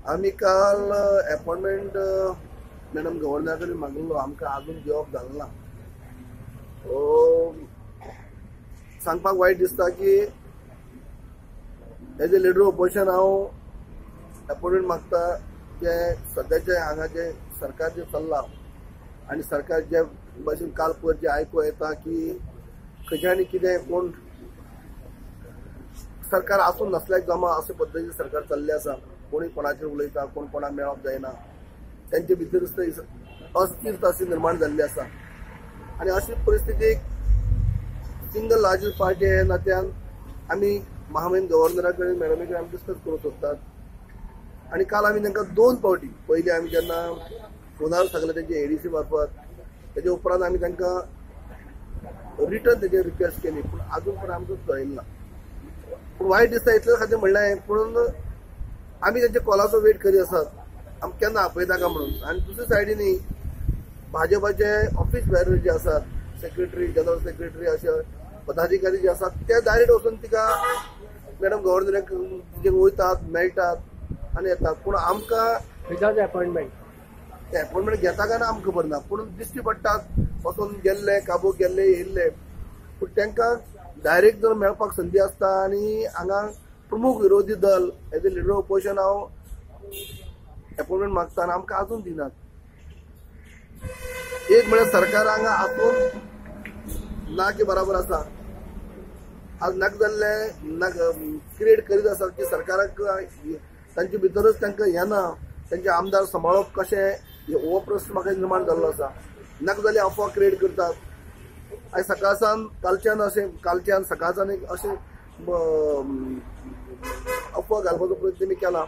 आम्ही काल appointment madam गव्हर्नराकडे मागलो, आमकां अजून घेवप जालें ना. सांगपाक वायट दिसता की एज ए लिडर ऑपोजिशन हांव अपॉइंटमेंट मागता जे सद्याचे हांगा जे सरकार जे चल्ला आनी सरकार जे भाशेन काल पयर जे आयकूं येता की खंयच्या आनी कितें कोण सरकार आसून नसल्याक जमा अशे पद्दतीन सरकार चल्ले आसा. कोणी कोणाचेर उलयता, कोण कोणाक मेळप जायना, त्यांचे भितर अस्थिरता अशी निर्माण जाल्ली आसा. आनी अशी परिस्थितीक सिंगल लार्जस्ट पार्टी ह्या नात्यान आमी महामहिम गव्हर्नरा कडेन मॅडमी कडेन आमी डिस्कस करूंक सोदतात. आनी काल आमी तांकां 2 फावटी पयलीं आमी जेन्ना फोनार सांगलें तेंचे एडीसी मार्फत, तेजे उपरांत आमी तांकां रिटर्न तेजेर रिक्वेस्ट केली, पूण अजून पण आमकां कळयलें ना. पूण वायट दिसता इतले खातीर म्हणलें, पूण आमी तेंच्या कॉलाचो वेट करीत आसात आमकां केन्ना आपयता काय म्हणून. आनी दुसरे सायडीनी भाजपाचे ऑफिस बॅरर जे आसात, सेक्रेटरी, जनरल सेक्रेटरी अशे पदाधिकारी जे आसात ते डायरेक्ट वचून तिका मॅडम गव्हर्नराक तिचे वयतात, मेळटात आनी येतात. पूण आमकां विदाउट अपॉइंटमेंट ते अपॉइंटमेंट घेता काय ना आमकां खबर ना, पूण दिश्टी पडटात वचून गेल्ले, काबूक गेल्ले, येयल्ले. पूण तांकां डायरेक्ट जर मेळपाक संदी आसता आनी हांगा प्रमुख विरोधी दल एज ए लिडर ऑपोजिशन हांव अपॉइंटमेंट मागता आनी आमकां अजून दिनात. एक म्हळ्यार सरकार हांगा आसून ना की बराबर आसा, आज नाका जाल्ले क्रिएट करीत आसात की सरकाराक तांचे भितरच तांकां येना, तांचे आमदार सांबाळप कशें हो प्रश्न म्हाका निर्माण जाल्लो आसा. नाका जाल्यार अफवा क्रिएट करतात. आयज सकाळसान कालच्यान सकाळच्यान एक अशें अफवा घालपाचो प्रयत्न मी केला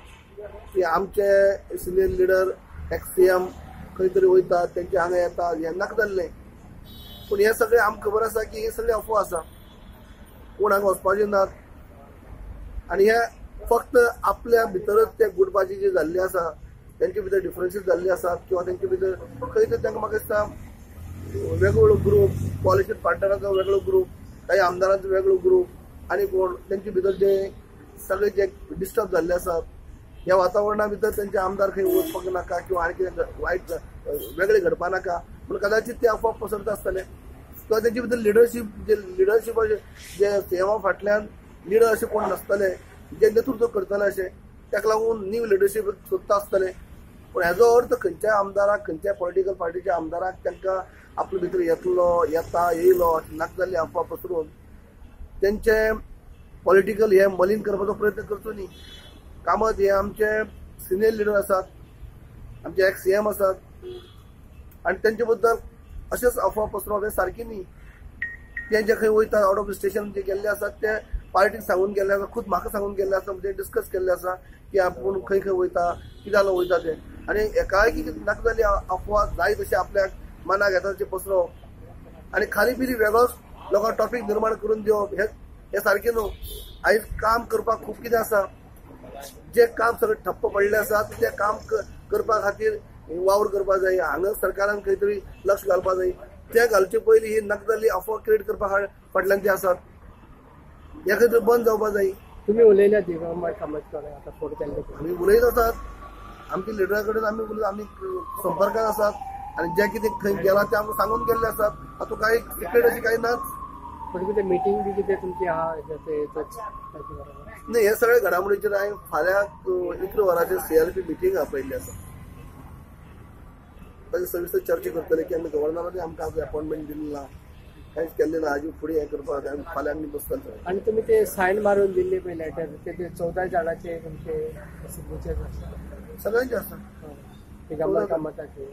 की आमचे सिनियर लिडर एक्स सीएम खंय तरी वयतात, तेंचे हांगा येतात, हें नाका जाल्लें. पूण हे सगळें आमकां खबर आसा की हे सगळें अफवा आसा, कोण हांगा वचपाचें नात. आनी हे फक्त आपल्या भितरच ते गुटबाजी जी जाल्ली आसा, तेंचे भितर डिफरन्सीस जाल्ले आसात किंवा तेंचे भितर खंय तरी तांकां म्हाका दिसता वेगवेगळो ग्रुप, पॉलिटिकल पार्टनरांचो वेगळो ग्रुप, काही आमदारांचो वेगळो ग्रुप आनी कोण तेंचे भितर जे सगळे जे डिस्टर्ब जाल्ले आसात, ह्या वातावरणा भितर तेंचे आमदार खंय वचपाक नाका किंवा आनी कितें वायट वेगळे घडपा नाका म्हणून कदाचित ते अफवा पसरत आसतले. किंवा तेंचे भितर लिडरशीप जे सीएमा फाटल्यान लिडर अशें कोण नसतले जे नेतृत्व करतले अशें, ताका लागून न्यू लिडरशीप सोदता आसतले. पूण हेजो अर्थ खंयच्याय आमदाराक, खंयच्याय पॉलिटिकल पार्टीच्या आमदाराक तांकां आपले भितर येयलो अशें नाका जाल्ली अफवा पसरून तेंचे पॉलिटिकल हे मलीन करपाचो प्रयत्न करचो न्ही. कामत हे आमचे सिनियर लिडर आसात, आमचे एक्स सीएम आसात आनी तेंचे बद्दल अशेंच अफवा पसरप हें सारकें न्ही. ते जे खंय वयतात आउट ऑफ स्टेशन जे गेल्ले आसात ते पार्टीक सांगून गेल्ले आसा, खुद म्हाका सांगून गेल्ले आसा, म्हणजे डिस्कस केल्ले आसा की आपूण खंय खंय वयता, कितें जालो वयता तें. आनी एकाएकी नाका जाल्ली अफवा जाय तशें आपल्याक मनाक येता तशें पसरवप आनी खाली पिली वेगळोच लोकांक टॉपीक निर्माण करून दिवप हे सारकें न्हू. आयज काम करपाक खूब कितें आसा, जे काम सगळें ठप्प पडले आसात ते काम करपा खातीर वावर करपा जाय. हांगा सरकारान खंय तरी लक्ष घालपा जाय. ते घालचे पयलीं ही नाका जाल्ली अफवा क्रिएट करपा फाटल्यान जे आसात हे खंय तरी बंद जावपा जाय. तुम्ही उलयल्यात दिगंबर कामतकर आता फोन केल्ले, आमी उलयत आसात, आमच्या लिडरा कडेन आमी संपर्कात आसात आनी जे कितें खंय गेला ते आमकां सांगून गेल्ले आसात. हातूंत कांय सिक्रेट अशी कांय नाच. पण कितें मिटींग बी कितें तुमची आहा न्ही, हे सगळे घडामोडीचेर हांवें फाल्यां 11 वरांचेर CRP मिटींग आपयल्ली आसा. ताचे सविस्तर चर्चा करतले की आमी गव्हर्नरान आमकां अपॉइंटमेंट दिल्लें ना, कांयच केल्लें ना, हाजी फुडें हें करपाक फाल्यां आमी बसतले. आणि तुम्ही ते सायन मारून दिल्ले पळय लेटर, ते 14 जाणांचे तुमचे सिग्नेचर आसा, सगळ्यांचे आसा, दिगंबर कामताचे.